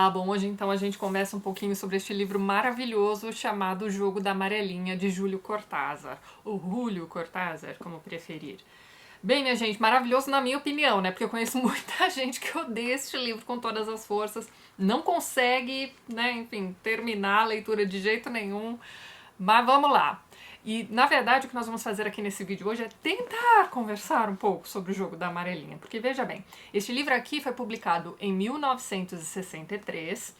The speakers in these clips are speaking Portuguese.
Bom, hoje então a gente conversa um pouquinho sobre este livro maravilhoso chamado O Jogo da Amarelinha, de Júlio Cortázar, ou Julio Cortázar, como preferir. Bem, minha gente, maravilhoso na minha opinião, né? Porque eu conheço muita gente que odeia este livro com todas as forças, não consegue, né, enfim, terminar a leitura de jeito nenhum, mas vamos lá. E, na verdade, o que nós vamos fazer aqui nesse vídeo hoje é tentar conversar um pouco sobre o Jogo da Amarelinha. Porque, veja bem, este livro aqui foi publicado em 1963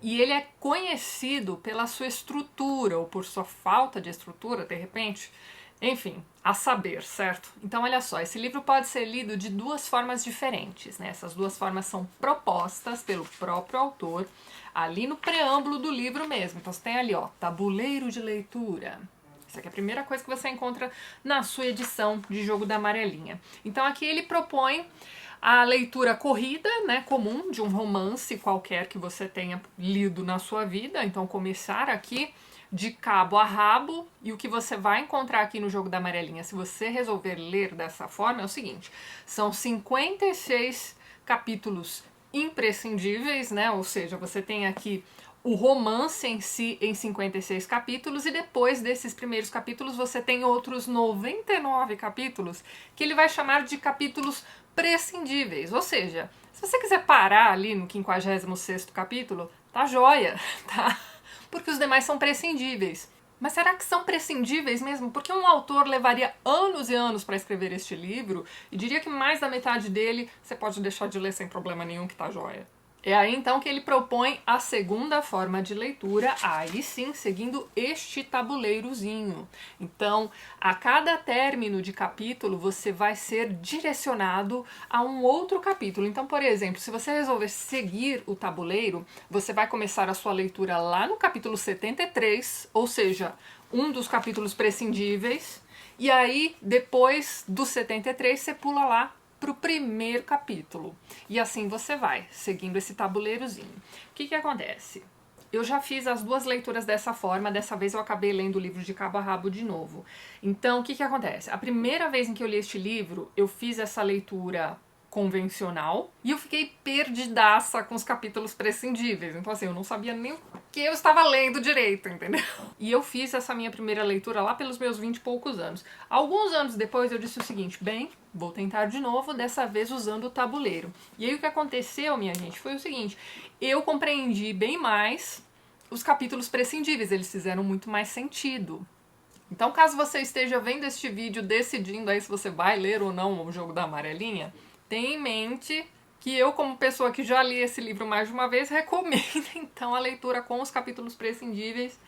e ele é conhecido pela sua estrutura, ou por sua falta de estrutura, de repente. Enfim, a saber, certo? Então, olha só, esse livro pode ser lido de duas formas diferentes, né? Essas duas formas são propostas pelo próprio autor ali no preâmbulo do livro mesmo. Então, você tem ali, ó, tabuleiro de leitura. Essa aqui é a primeira coisa que você encontra na sua edição de Jogo da Amarelinha. Então aqui ele propõe a leitura corrida, né, comum de um romance qualquer que você tenha lido na sua vida. Então começar aqui de cabo a rabo, e o que você vai encontrar aqui no Jogo da Amarelinha, se você resolver ler dessa forma, é o seguinte: são 56 capítulos imprescindíveis, né? Ou seja, você tem aqui o romance em si em 56 capítulos, e depois desses primeiros capítulos você tem outros 99 capítulos que ele vai chamar de capítulos prescindíveis. Ou seja, se você quiser parar ali no 56º capítulo, tá joia, tá? Porque os demais são prescindíveis. Mas será que são prescindíveis mesmo? Porque um autor levaria anos e anos para escrever este livro, e diria que mais da metade dele você pode deixar de ler sem problema nenhum, que tá joia. É aí então que ele propõe a segunda forma de leitura, aí sim, seguindo este tabuleirozinho. Então, a cada término de capítulo, você vai ser direcionado a um outro capítulo. Então, por exemplo, se você resolver seguir o tabuleiro, você vai começar a sua leitura lá no capítulo 73, ou seja, um dos capítulos prescindíveis, e aí, depois do 73, você pula lá para o primeiro capítulo. E assim você vai, seguindo esse tabuleirozinho. O que acontece? Eu já fiz as duas leituras dessa forma, dessa vez eu acabei lendo o livro de cabo a rabo de novo. Então, o que acontece? A primeira vez em que eu li este livro, eu fiz essa leitura convencional e eu fiquei perdidaça com os capítulos prescindíveis. Então, assim, eu não sabia nem o que eu estava lendo direito, entendeu? E eu fiz essa minha primeira leitura lá pelos meus 20 e poucos anos. Alguns anos depois eu disse o seguinte: bem, vou tentar de novo, dessa vez usando o tabuleiro. E aí o que aconteceu, minha gente, foi o seguinte: eu compreendi bem mais os capítulos prescindíveis, eles fizeram muito mais sentido. Então, caso você esteja vendo este vídeo decidindo aí se você vai ler ou não o Jogo da Amarelinha, tenha em mente que eu, como pessoa que já li esse livro mais de uma vez, recomendo então a leitura com os capítulos prescindíveis,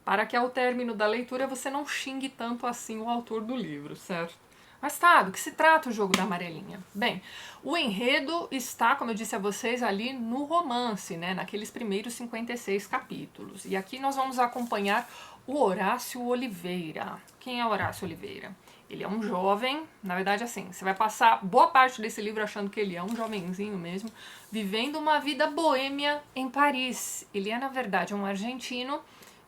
para que ao término da leitura você não xingue tanto assim o autor do livro, certo? Mas tá, do que se trata o Jogo da Amarelinha? Bem, o enredo está, como eu disse a vocês, ali no romance, né, naqueles primeiros 56 capítulos. E aqui nós vamos acompanhar o Horácio Oliveira. Quem é Horácio Oliveira? Ele é um jovem, na verdade assim, você vai passar boa parte desse livro achando que ele é um jovenzinho mesmo, vivendo uma vida boêmia em Paris. Ele é, na verdade, um argentino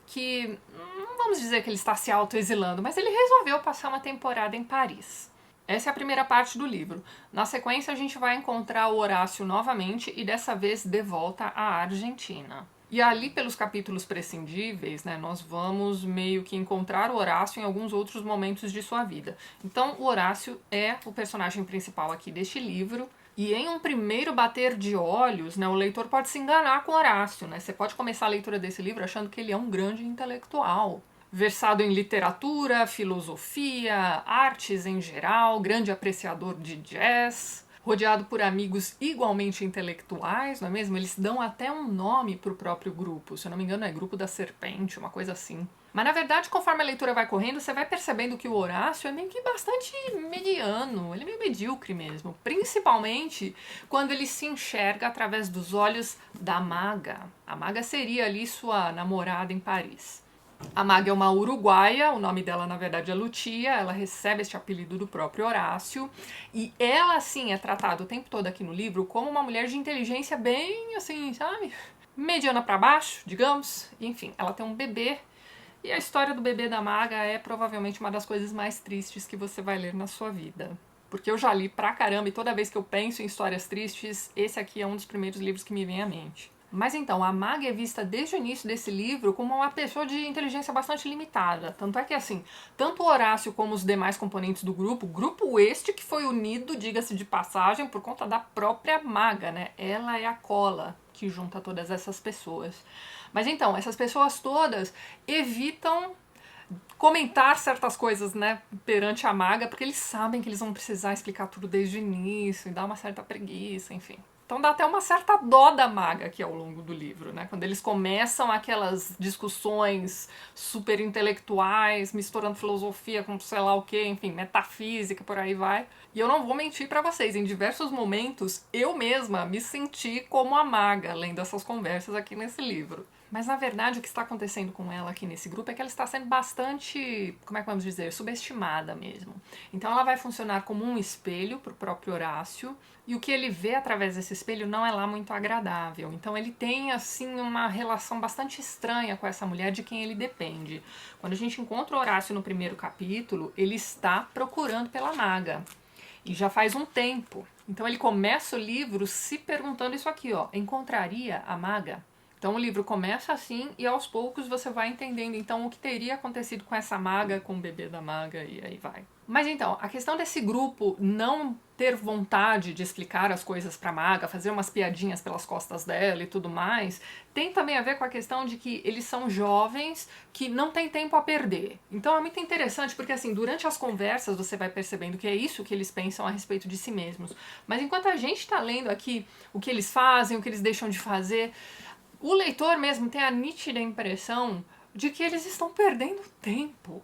que, não vamos dizer que ele está se autoexilando, mas ele resolveu passar uma temporada em Paris. Essa é a primeira parte do livro. Na sequência, a gente vai encontrar o Horácio novamente e dessa vez de volta à Argentina. E ali, pelos capítulos prescindíveis, né, nós vamos meio que encontrar o Horácio em alguns outros momentos de sua vida. Então, o Horácio é o personagem principal aqui deste livro. E em um primeiro bater de olhos, né, o leitor pode se enganar com Horácio, né? Você pode começar a leitura desse livro achando que ele é um grande intelectual, versado em literatura, filosofia, artes em geral, grande apreciador de jazz, rodeado por amigos igualmente intelectuais, não é mesmo? Eles dão até um nome para o próprio grupo, se eu não me engano é Grupo da Serpente, uma coisa assim. Mas na verdade, conforme a leitura vai correndo, você vai percebendo que o Horácio é meio que bastante mediano, ele é meio medíocre mesmo. Principalmente quando ele se enxerga através dos olhos da Maga. A Maga seria ali sua namorada em Paris. A Maga é uma uruguaia, o nome dela na verdade é Lucia, ela recebe este apelido do próprio Horácio, e ela sim é tratada o tempo todo aqui no livro como uma mulher de inteligência bem assim, sabe? Mediana pra baixo, digamos. Enfim, ela tem um bebê, e a história do bebê da Maga é provavelmente uma das coisas mais tristes que você vai ler na sua vida. Porque eu já li pra caramba, e toda vez que eu penso em histórias tristes, esse aqui é um dos primeiros livros que me vem à mente. Mas então, a maga é vista desde o início desse livro como uma pessoa de inteligência bastante limitada. Tanto é que, assim, tanto o Horácio como os demais componentes do grupo este que foi unido, diga-se de passagem, por conta da própria maga, né? Ela é a cola que junta todas essas pessoas. Mas então, essas pessoas todas evitam comentar certas coisas, né, perante a maga, porque eles sabem que eles vão precisar explicar tudo desde o início e dá uma certa preguiça, enfim. Então dá até uma certa dó da maga aqui ao longo do livro, né? Quando eles começam aquelas discussões super intelectuais, misturando filosofia com sei lá o que, enfim, metafísica, por aí vai. E eu não vou mentir pra vocês, em diversos momentos eu mesma me senti como a maga lendo essas conversas aqui nesse livro. Mas na verdade o que está acontecendo com ela aqui nesse grupo é que ela está sendo bastante, como é que vamos dizer, subestimada mesmo. Então ela vai funcionar como um espelho para o próprio Horácio, e o que ele vê através desse espelho não é lá muito agradável. Então ele tem assim uma relação bastante estranha com essa mulher de quem ele depende. Quando a gente encontra o Horácio no primeiro capítulo, ele está procurando pela maga. E já faz um tempo. Então ele começa o livro se perguntando isso aqui, ó. Encontraria a maga? Então o livro começa assim e aos poucos você vai entendendo então o que teria acontecido com essa maga, com o bebê da maga e aí vai. Mas então, a questão desse grupo não ter vontade de explicar as coisas pra maga, fazer umas piadinhas pelas costas dela e tudo mais, tem também a ver com a questão de que eles são jovens que não têm tempo a perder. Então é muito interessante porque assim, durante as conversas você vai percebendo que é isso que eles pensam a respeito de si mesmos. Mas enquanto a gente tá lendo aqui o que eles fazem, o que eles deixam de fazer, o leitor mesmo tem a nítida impressão de que eles estão perdendo tempo.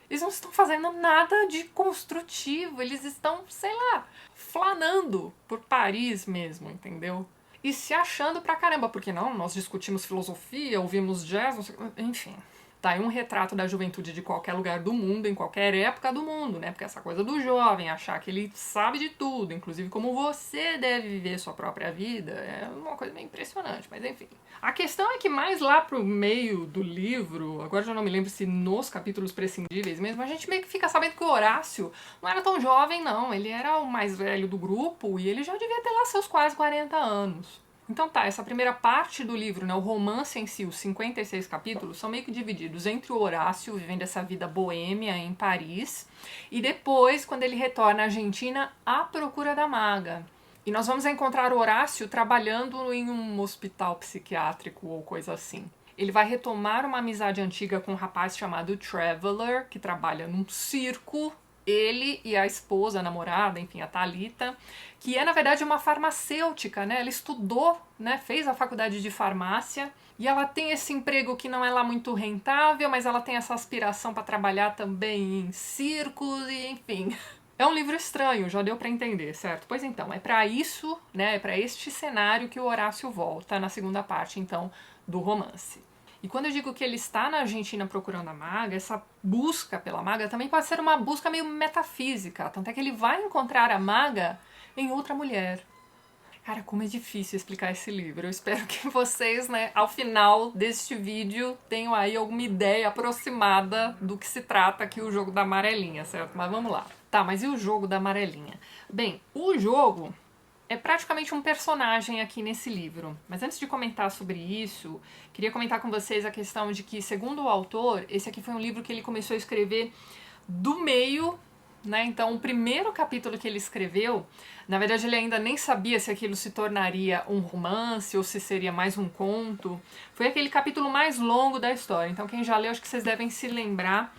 Eles não estão fazendo nada de construtivo, eles estão, sei lá, flanando por Paris mesmo, entendeu? E se achando pra caramba, porque não, nós discutimos filosofia, ouvimos jazz, não sei, enfim. Tá aí um retrato da juventude de qualquer lugar do mundo, em qualquer época do mundo, né? Porque essa coisa do jovem, achar que ele sabe de tudo, inclusive como você deve viver sua própria vida, é uma coisa meio impressionante, mas enfim. A questão é que mais lá pro meio do livro, agora já não me lembro se nos capítulos prescindíveis mesmo, a gente meio que fica sabendo que o Horácio não era tão jovem não, ele era o mais velho do grupo e ele já devia ter lá seus quase 40 anos. Então tá, essa primeira parte do livro, né, o romance em si, os 56 capítulos, são meio que divididos entre o Horácio vivendo essa vida boêmia em Paris e depois, quando ele retorna à Argentina, à procura da maga. E nós vamos encontrar o Horácio trabalhando em um hospital psiquiátrico ou coisa assim. Ele vai retomar uma amizade antiga com um rapaz chamado Traveler, que trabalha num circo. Ele e a esposa, a namorada, enfim, a Thalita, que é na verdade uma farmacêutica, né? Ela estudou, né? Fez a faculdade de farmácia e ela tem esse emprego que não é lá muito rentável, mas ela tem essa aspiração para trabalhar também em circos e enfim. É um livro estranho, já deu para entender, certo? Pois então, é para isso, né? É para este cenário que o Horácio volta na segunda parte, então, do romance. E quando eu digo que ele está na Argentina procurando a maga, essa busca pela maga também pode ser uma busca meio metafísica. Tanto é que ele vai encontrar a maga em outra mulher. Cara, como é difícil explicar esse livro. Eu espero que vocês, né, ao final deste vídeo, tenham aí alguma ideia aproximada do que se trata aqui o jogo da amarelinha, certo? Mas vamos lá. Tá, mas e o jogo da amarelinha? Bem, o jogo é praticamente um personagem aqui nesse livro. Mas antes de comentar sobre isso, queria comentar com vocês a questão de que, segundo o autor, esse aqui foi um livro que ele começou a escrever do meio, né? Então, o primeiro capítulo que ele escreveu, na verdade ele ainda nem sabia se aquilo se tornaria um romance ou se seria mais um conto. Foi aquele capítulo mais longo da história. Então, quem já leu, acho que vocês devem se lembrar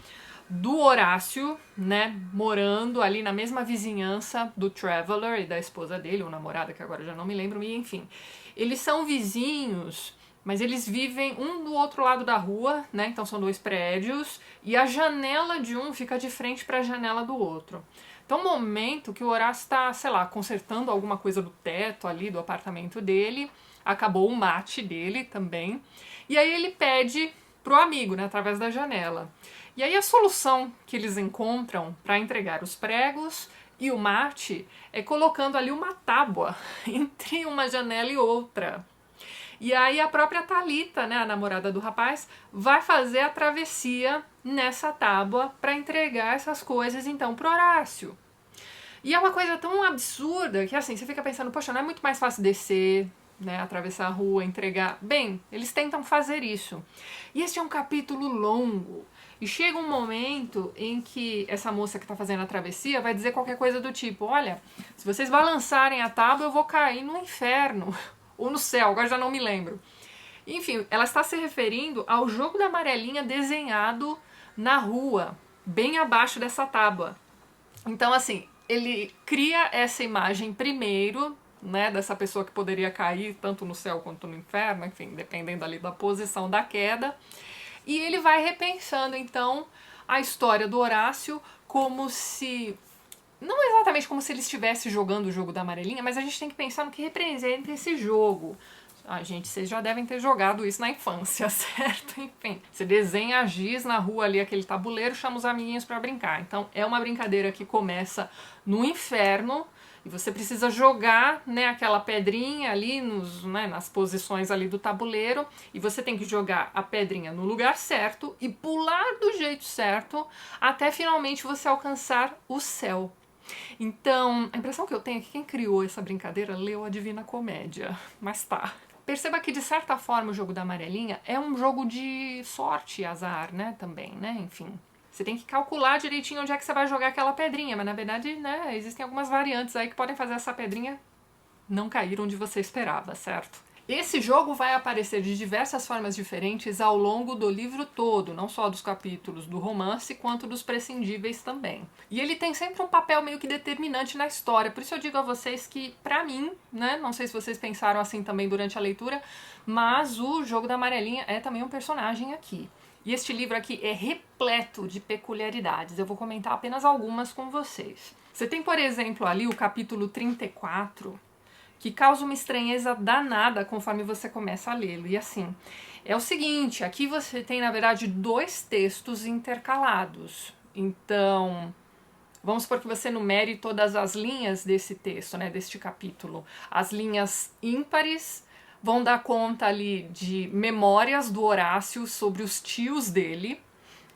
do Horácio, né, morando ali na mesma vizinhança do Traveler e da esposa dele, ou namorada, que agora já não me lembro, e enfim. Eles são vizinhos, mas eles vivem um do outro lado da rua, né, então são dois prédios, e a janela de um fica de frente para a janela do outro. Então, no momento que o Horácio está, sei lá, consertando alguma coisa do teto ali do apartamento dele, acabou o mate dele também, e aí ele pede pro amigo, né, através da janela. E aí a solução que eles encontram para entregar os pregos e o mate é colocando ali uma tábua entre uma janela e outra. E aí a própria Thalita, né, a namorada do rapaz, vai fazer a travessia nessa tábua para entregar essas coisas então pro Horácio. E é uma coisa tão absurda que assim, você fica pensando, poxa, não é muito mais fácil descer, né, atravessar a rua, entregar. Bem, eles tentam fazer isso. E este é um capítulo longo. E chega um momento em que essa moça que está fazendo a travessia vai dizer qualquer coisa do tipo: olha, se vocês balançarem a tábua, eu vou cair no inferno. Ou no céu, agora já não me lembro. Enfim, ela está se referindo ao jogo da amarelinha desenhado na rua, bem abaixo dessa tábua. Então, assim, ele cria essa imagem primeiro, né, dessa pessoa que poderia cair tanto no céu quanto no inferno, enfim, dependendo ali da posição da queda. E ele vai repensando, então, a história do Horácio como se... não exatamente como se ele estivesse jogando o jogo da amarelinha, mas a gente tem que pensar no que representa esse jogo. Ah, gente, vocês já devem ter jogado isso na infância, certo? Enfim, você desenha a giz na rua ali, aquele tabuleiro, chama os amiguinhos pra brincar. Então, é uma brincadeira que começa no inferno e você precisa jogar, né, aquela pedrinha ali né, nas posições ali do tabuleiro e você tem que jogar a pedrinha no lugar certo e pular do jeito certo até finalmente você alcançar o céu. Então, a impressão que eu tenho é que quem criou essa brincadeira leu a Divina Comédia, mas tá. Perceba que, de certa forma, o jogo da amarelinha é um jogo de sorte e azar, né, também, né, enfim. Você tem que calcular direitinho onde é que você vai jogar aquela pedrinha, mas, na verdade, né, existem algumas variantes aí que podem fazer essa pedrinha não cair onde você esperava, certo? Esse jogo vai aparecer de diversas formas diferentes ao longo do livro todo, não só dos capítulos do romance, quanto dos prescindíveis também. E ele tem sempre um papel meio que determinante na história, por isso eu digo a vocês que, pra mim, né, não sei se vocês pensaram assim também durante a leitura, mas o Jogo da Amarelinha é também um personagem aqui. E este livro aqui é repleto de peculiaridades, eu vou comentar apenas algumas com vocês. Você tem, por exemplo, ali o capítulo 34, que causa uma estranheza danada conforme você começa a lê-lo. E assim, é o seguinte, aqui você tem, na verdade, dois textos intercalados. Então, vamos supor que você numere todas as linhas desse texto, né, deste capítulo. As linhas ímpares vão dar conta ali de memórias do Horácio sobre os tios dele,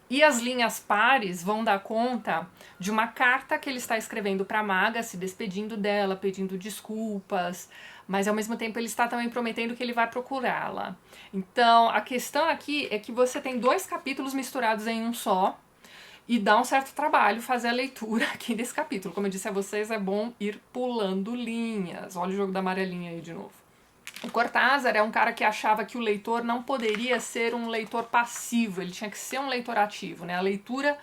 e as linhas pares vão dar conta de uma carta que ele está escrevendo para a maga, se despedindo dela, pedindo desculpas, mas ao mesmo tempo ele está também prometendo que ele vai procurá-la. Então, a questão aqui é que você tem dois capítulos misturados em um só, e dá um certo trabalho fazer a leitura aqui desse capítulo. Como eu disse a vocês, é bom ir pulando linhas. Olha o jogo da amarelinha aí de novo. O Cortázar é um cara que achava que o leitor não poderia ser um leitor passivo, ele tinha que ser um leitor ativo, né? A leitura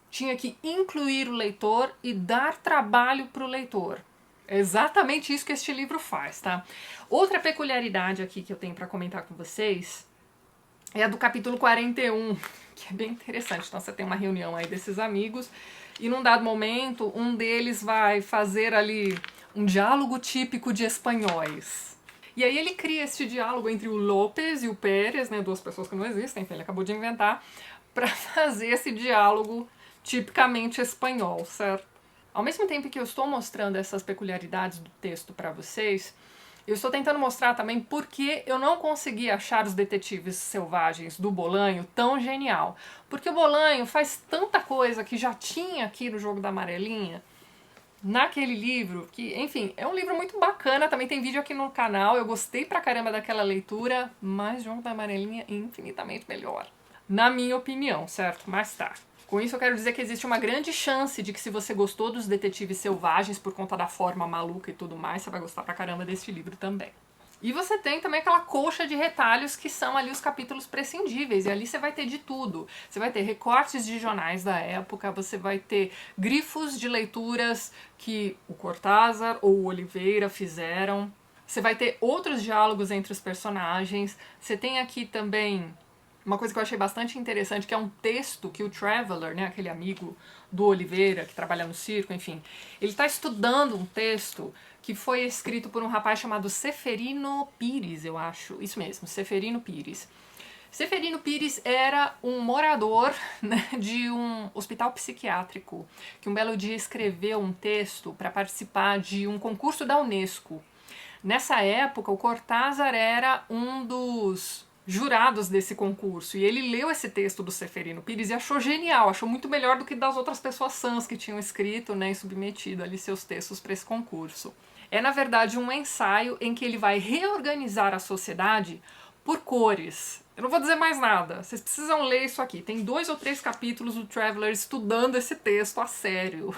tinha que incluir o leitor e dar trabalho para o leitor. É exatamente isso que este livro faz, tá? Outra peculiaridade aqui que eu tenho para comentar com vocês é a do capítulo 41, que é bem interessante. Então você tem uma reunião aí desses amigos e num dado momento um deles vai fazer ali um diálogo típico de espanhóis. E aí ele cria esse diálogo entre o López e o Pérez, né, duas pessoas que não existem, que ele acabou de inventar, para fazer esse diálogo tipicamente espanhol, certo? Ao mesmo tempo que eu estou mostrando essas peculiaridades do texto para vocês, eu estou tentando mostrar também por que eu não consegui achar os detetives selvagens do Bolanho tão genial. Porque o Bolanho faz tanta coisa que já tinha aqui no Jogo da Amarelinha, naquele livro, que, enfim, é um livro muito bacana, também tem vídeo aqui no canal, eu gostei pra caramba daquela leitura, mas Jogo da Amarelinha é infinitamente melhor, na minha opinião, certo? Mas tá. Com isso eu quero dizer que existe uma grande chance de que se você gostou dos Detetives Selvagens por conta da forma maluca e tudo mais, você vai gostar pra caramba desse livro também. E você tem também aquela colcha de retalhos que são ali os capítulos prescindíveis, e ali você vai ter de tudo. Você vai ter recortes de jornais da época, você vai ter grifos de leituras que o Cortázar ou o Oliveira fizeram, você vai ter outros diálogos entre os personagens, você tem aqui também uma coisa que eu achei bastante interessante, que é um texto que o Traveller, né, aquele amigo do Oliveira, que trabalha no circo, enfim, ele está estudando um texto que foi escrito por um rapaz chamado Ceferino Pires, eu acho. Isso mesmo, Ceferino Pires. Ceferino Pires era um morador, né, de um hospital psiquiátrico, que um belo dia escreveu um texto para participar de um concurso da Unesco. Nessa época, o Cortázar era um dos jurados desse concurso, e ele leu esse texto do Ceferino Pires e achou genial, achou muito melhor do que das outras pessoas sãs que tinham escrito, né, e submetido ali seus textos para esse concurso. É, na verdade, um ensaio em que ele vai reorganizar a sociedade por cores. Eu não vou dizer mais nada, vocês precisam ler isso aqui. Tem 2 ou 3 capítulos do Traveller estudando esse texto a sério.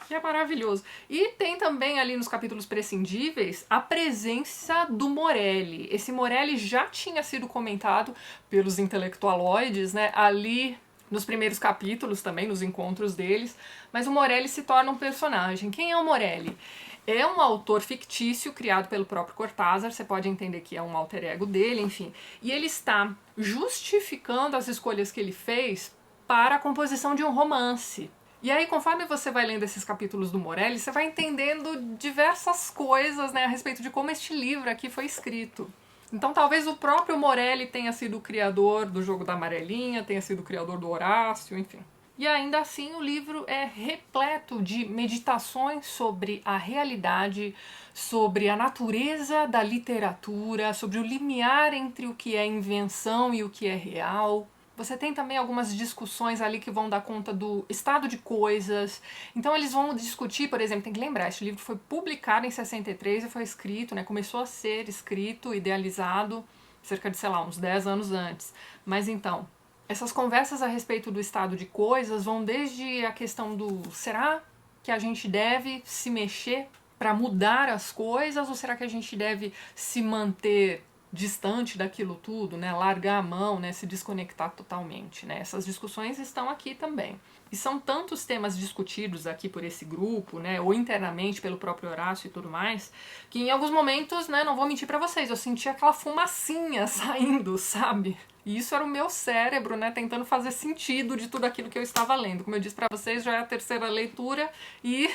E é maravilhoso. E tem também ali nos capítulos prescindíveis a presença do Morelli. Esse Morelli já tinha sido comentado pelos intelectualoides, né, ali nos primeiros capítulos também, nos encontros deles, mas o Morelli se torna um personagem. Quem é o Morelli? É um autor fictício criado pelo próprio Cortázar, você pode entender que é um alter ego dele, enfim. E ele está justificando as escolhas que ele fez para a composição de um romance. E aí, conforme você vai lendo esses capítulos do Morelli, você vai entendendo diversas coisas, né, a respeito de como este livro aqui foi escrito. Então talvez o próprio Morelli tenha sido o criador do Jogo da Amarelinha, tenha sido o criador do Horácio, enfim. E ainda assim o livro é repleto de meditações sobre a realidade, sobre a natureza da literatura, sobre o limiar entre o que é invenção e o que é real. Você tem também algumas discussões ali que vão dar conta do estado de coisas. Então eles vão discutir, por exemplo, tem que lembrar, este livro foi publicado em 63 e foi escrito, né, começou a ser escrito, idealizado, cerca de, sei lá, uns 10 anos antes. Mas então, essas conversas a respeito do estado de coisas vão desde a questão do será que a gente deve se mexer para mudar as coisas ou será que a gente deve se manter distante daquilo tudo, né, largar a mão, né, se desconectar totalmente, né? Essas discussões estão aqui também. E são tantos temas discutidos aqui por esse grupo, né, ou internamente pelo próprio Horácio e tudo mais, que em alguns momentos, né, não vou mentir pra vocês, eu senti aquela fumacinha saindo, sabe? E isso era o meu cérebro, né, tentando fazer sentido de tudo aquilo que eu estava lendo. Como eu disse pra vocês, já é a 3ª leitura e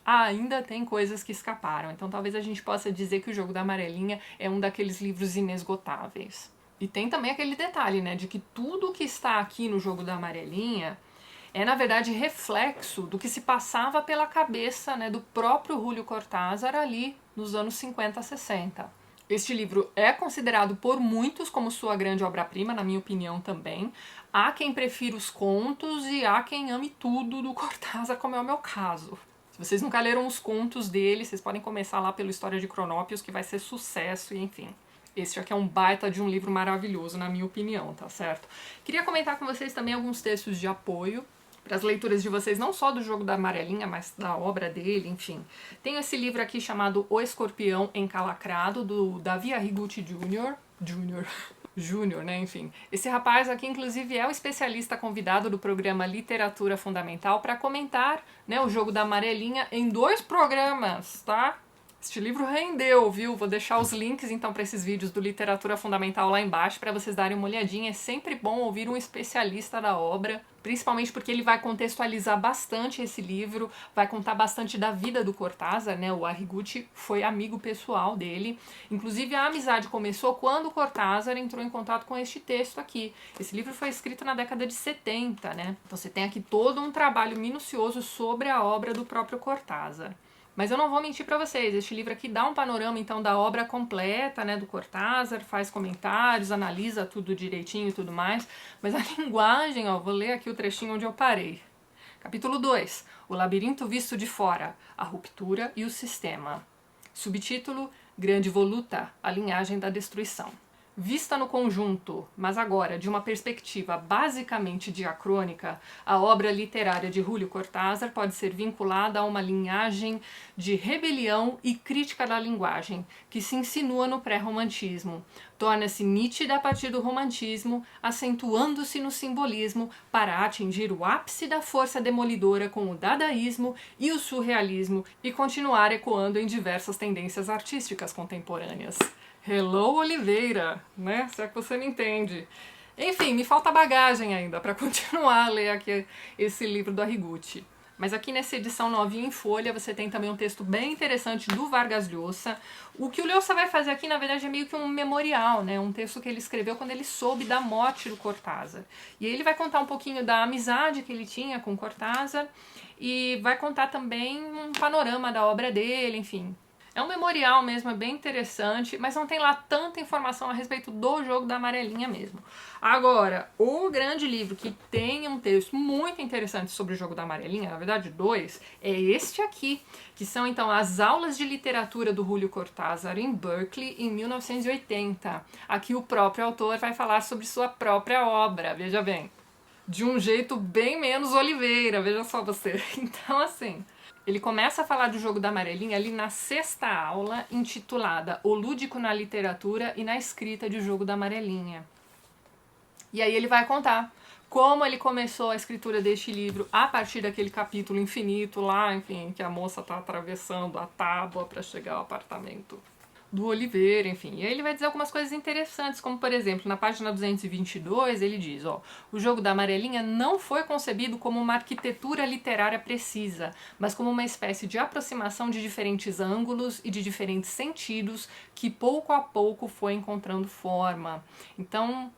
ainda tem coisas que escaparam. Então talvez a gente possa dizer que o Jogo da Amarelinha é um daqueles livros inesgotáveis. E tem também aquele detalhe, né, de que tudo que está aqui no Jogo da Amarelinha é, na verdade, reflexo do que se passava pela cabeça, né, do próprio Júlio Cortázar ali nos anos 50, 60. Este livro é considerado por muitos como sua grande obra-prima, na minha opinião também. Há quem prefira os contos e há quem ame tudo do Cortázar, como é o meu caso. Se vocês nunca leram os contos dele, vocês podem começar lá pelo História de Cronópios, que vai ser sucesso, e enfim. Esse aqui é um baita de um livro maravilhoso, na minha opinião, tá certo? Queria comentar com vocês também alguns textos de apoio para as leituras de vocês, não só do Jogo da Amarelinha, mas da obra dele, enfim. Tenho esse livro aqui chamado O Escorpião Encalacrado, do Davi Arrigucci Júnior, né, enfim. Esse rapaz aqui, inclusive, é o especialista convidado do programa Literatura Fundamental para comentar, né, o Jogo da Amarelinha em 2 programas, tá? Este livro rendeu, viu? Vou deixar os links, então, para esses vídeos do Literatura Fundamental lá embaixo para vocês darem uma olhadinha. É sempre bom ouvir um especialista da obra, principalmente porque ele vai contextualizar bastante esse livro, vai contar bastante da vida do Cortázar, né? O Arrigucci foi amigo pessoal dele. Inclusive, a amizade começou quando o Cortázar entrou em contato com este texto aqui. Esse livro foi escrito na década de 70, né? Então você tem aqui todo um trabalho minucioso sobre a obra do próprio Cortázar. Mas eu não vou mentir para vocês, este livro aqui dá um panorama então da obra completa, né, do Cortázar, faz comentários, analisa tudo direitinho e tudo mais, mas a linguagem, ó, vou ler aqui o trechinho onde eu parei. Capítulo 2, O Labirinto Visto de Fora, a Ruptura e o Sistema. Subtítulo, Grande Voluta, a Linhagem da Destruição. Vista no conjunto, mas agora de uma perspectiva basicamente diacrônica, a obra literária de Júlio Cortázar pode ser vinculada a uma linhagem de rebelião e crítica da linguagem, que se insinua no pré-romantismo. Torna-se nítida a partir do romantismo, acentuando-se no simbolismo para atingir o ápice da força demolidora com o dadaísmo e o surrealismo e continuar ecoando em diversas tendências artísticas contemporâneas. Hello, Oliveira, né? Se é que você me entende. Enfim, me falta bagagem ainda para continuar a ler aqui esse livro do Arrigucci. Mas aqui nessa edição novinha em folha você tem também um texto bem interessante do Vargas Llosa. O que o Llosa vai fazer aqui, na verdade, é meio que um memorial, né? Um texto que ele escreveu quando ele soube da morte do Cortázar. E aí ele vai contar um pouquinho da amizade que ele tinha com Cortázar e vai contar também um panorama da obra dele, enfim. É um memorial mesmo, é bem interessante, mas não tem lá tanta informação a respeito do jogo da amarelinha mesmo. Agora, o grande livro que tem um texto muito interessante sobre o jogo da amarelinha, na verdade 2, é este aqui, que são então as aulas de literatura do Julio Cortázar em Berkeley em 1980. Aqui o próprio autor vai falar sobre sua própria obra, veja bem. De um jeito bem menos Oliveira, veja só você. Então, assim, ele começa a falar do jogo da amarelinha ali na 6ª aula, intitulada O Lúdico na Literatura e na Escrita de O Jogo da Amarelinha. E aí ele vai contar como ele começou a escritura deste livro a partir daquele capítulo infinito lá, enfim, que a moça tá atravessando a tábua para chegar ao apartamento do Oliveira, enfim. E aí ele vai dizer algumas coisas interessantes, como por exemplo, na página 222, ele diz, ó, o jogo da amarelinha não foi concebido como uma arquitetura literária precisa, mas como uma espécie de aproximação de diferentes ângulos e de diferentes sentidos que pouco a pouco foi encontrando forma. Então,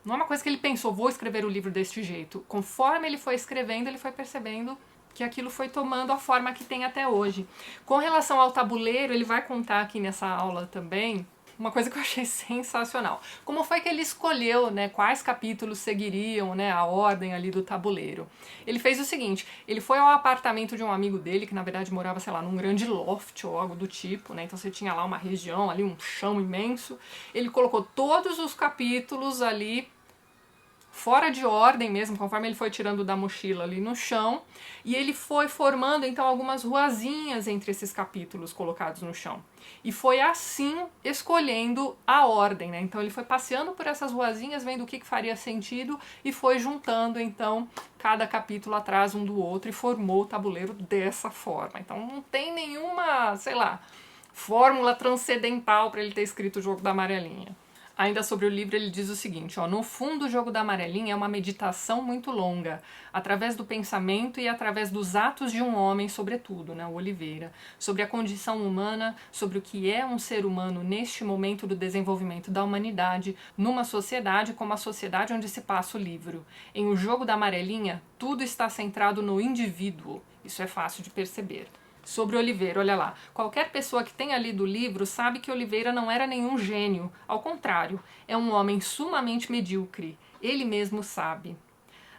não é uma coisa que ele pensou, vou escrever o livro deste jeito. Conforme ele foi escrevendo, ele foi percebendo que aquilo foi tomando a forma que tem até hoje. Com relação ao tabuleiro, ele vai contar aqui nessa aula também uma coisa que eu achei sensacional. Como foi que ele escolheu, né, quais capítulos seguiriam, né, a ordem ali do tabuleiro? Ele fez o seguinte, ele foi ao apartamento de um amigo dele, que na verdade morava, sei lá, num grande loft ou algo do tipo, né, então você tinha lá uma região, ali um chão imenso. Ele colocou todos os capítulos ali fora de ordem mesmo, conforme ele foi tirando da mochila ali no chão, e ele foi formando então algumas ruazinhas entre esses capítulos colocados no chão. E foi assim escolhendo a ordem, né? Então ele foi passeando por essas ruazinhas, vendo o que faria sentido e foi juntando então cada capítulo atrás um do outro e formou o tabuleiro dessa forma. Então não tem nenhuma, sei lá, fórmula transcendental para ele ter escrito o jogo da amarelinha. Ainda sobre o livro ele diz o seguinte, ó, no fundo o jogo da amarelinha é uma meditação muito longa, através do pensamento e através dos atos de um homem, sobretudo, né, o Oliveira, sobre a condição humana, sobre o que é um ser humano neste momento do desenvolvimento da humanidade, numa sociedade como a sociedade onde se passa o livro. Em O Jogo da Amarelinha, tudo está centrado no indivíduo, isso é fácil de perceber. Sobre Oliveira, olha lá, qualquer pessoa que tenha lido o livro sabe que Oliveira não era nenhum gênio, ao contrário, é um homem sumamente medíocre, ele mesmo sabe.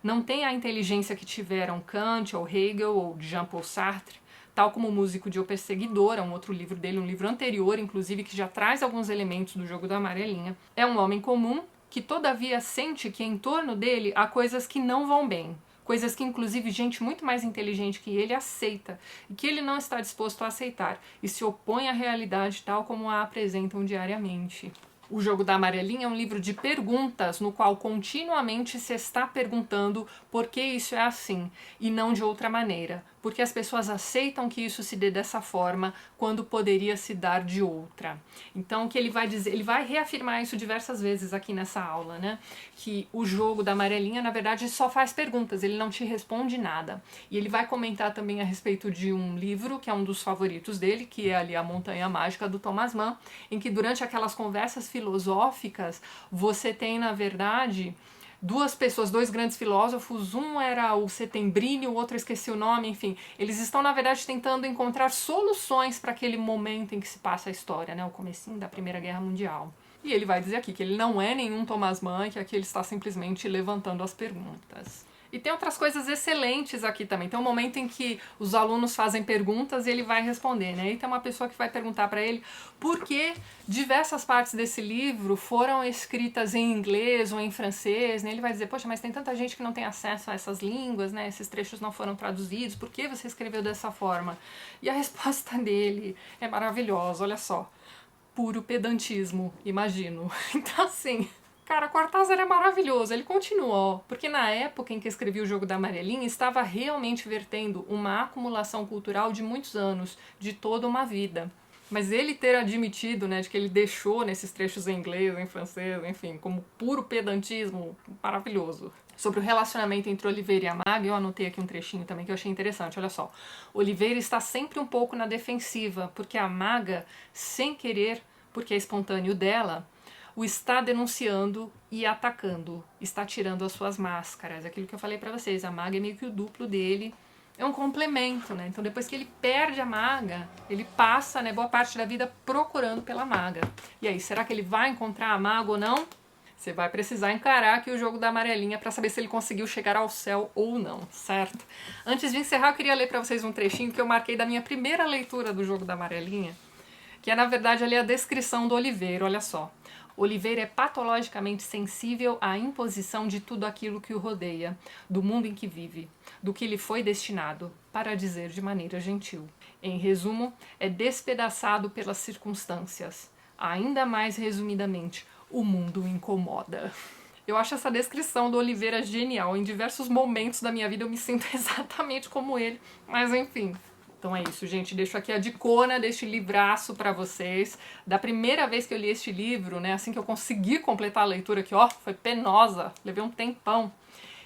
Não tem a inteligência que tiveram Kant ou Hegel ou Jean-Paul Sartre, tal como o Músico de O Perseguidor, é um outro livro dele, um livro anterior, inclusive, que já traz alguns elementos do jogo da amarelinha. É um homem comum que todavia sente que em torno dele há coisas que não vão bem. Coisas que, inclusive, gente muito mais inteligente que ele aceita e que ele não está disposto a aceitar e se opõe à realidade tal como a apresentam diariamente. O Jogo da Amarelinha é um livro de perguntas no qual continuamente se está perguntando por que isso é assim e não de outra maneira, porque as pessoas aceitam que isso se dê dessa forma quando poderia se dar de outra. Então o que ele vai dizer, ele vai reafirmar isso diversas vezes aqui nessa aula, né? Que o Jogo da Amarelinha na verdade só faz perguntas, ele não te responde nada. E ele vai comentar também a respeito de um livro que é um dos favoritos dele, que é ali A Montanha Mágica do Thomas Mann, em que durante aquelas conversas filosóficas você tem na verdade duas pessoas, dois grandes filósofos, um era o Settembrini, o outro eu esqueci o nome, enfim, eles estão na verdade tentando encontrar soluções para aquele momento em que se passa a história, né, o comecinho da Primeira Guerra Mundial. E ele vai dizer aqui que ele não é nenhum Thomas Mann, que aqui ele está simplesmente levantando as perguntas. E tem outras coisas excelentes aqui também. Tem um momento em que os alunos fazem perguntas e ele vai responder, né? E tem uma pessoa que vai perguntar para ele por que diversas partes desse livro foram escritas em inglês ou em francês, né? Ele vai dizer, poxa, mas tem tanta gente que não tem acesso a essas línguas, né? Esses trechos não foram traduzidos, por que você escreveu dessa forma? E a resposta dele é maravilhosa, olha só. Puro pedantismo, imagino. Então, assim... Cara, Cortázar é maravilhoso, ele continuou, porque na época em que escrevi O Jogo da Amarelinha estava realmente vertendo uma acumulação cultural de muitos anos, de toda uma vida. Mas ele ter admitido, né, de que ele deixou nesses trechos em inglês, em francês, enfim, como puro pedantismo, maravilhoso. Sobre o relacionamento entre Oliveira e a Maga, eu anotei aqui um trechinho também que eu achei interessante, olha só. Oliveira está sempre um pouco na defensiva, porque a Maga, sem querer, porque é espontâneo dela, o está denunciando e atacando, está tirando as suas máscaras. Aquilo que eu falei pra vocês, a Maga é meio que o duplo dele, é um complemento, né? Então depois que ele perde a maga, ele passa, né, boa parte da vida procurando pela maga. E aí, será que ele vai encontrar a maga ou não? Você vai precisar encarar aqui o jogo da amarelinha para saber se ele conseguiu chegar ao céu ou não, certo? Antes de encerrar, eu queria ler para vocês um trechinho que eu marquei da minha primeira leitura do jogo da amarelinha, que é, na verdade, ali a descrição do Oliveira, olha só. Oliveira é patologicamente sensível à imposição de tudo aquilo que o rodeia, do mundo em que vive, do que lhe foi destinado, para dizer de maneira gentil. Em resumo, é despedaçado pelas circunstâncias. Ainda mais resumidamente, o mundo o incomoda. Eu acho essa descrição do Oliveira genial. Em diversos momentos da minha vida eu me sinto exatamente como ele, mas enfim. Então é isso, gente. Deixo aqui a dicona deste livraço pra vocês. Da primeira vez que eu li este livro, né, assim que eu consegui completar a leitura, que ó, foi penosa, levei um tempão.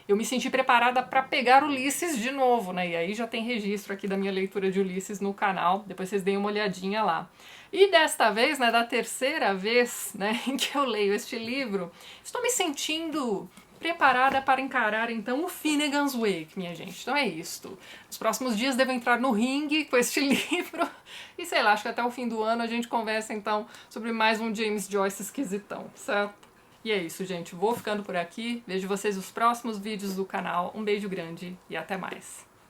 Eu me senti preparada para pegar Ulisses de novo, né? E aí já tem registro aqui da minha leitura de Ulisses no canal, depois vocês deem uma olhadinha lá. E desta vez, né, da terceira vez, né, em que eu leio este livro, estou me sentindo preparada para encarar então o Finnegan's Wake, minha gente. Então é isto. Nos próximos dias devo entrar no ringue com este livro e sei lá, acho que até o fim do ano a gente conversa então sobre mais um James Joyce esquisitão, certo? E é isso, gente. Vou ficando por aqui. Vejo vocês nos próximos vídeos do canal. Um beijo grande e até mais.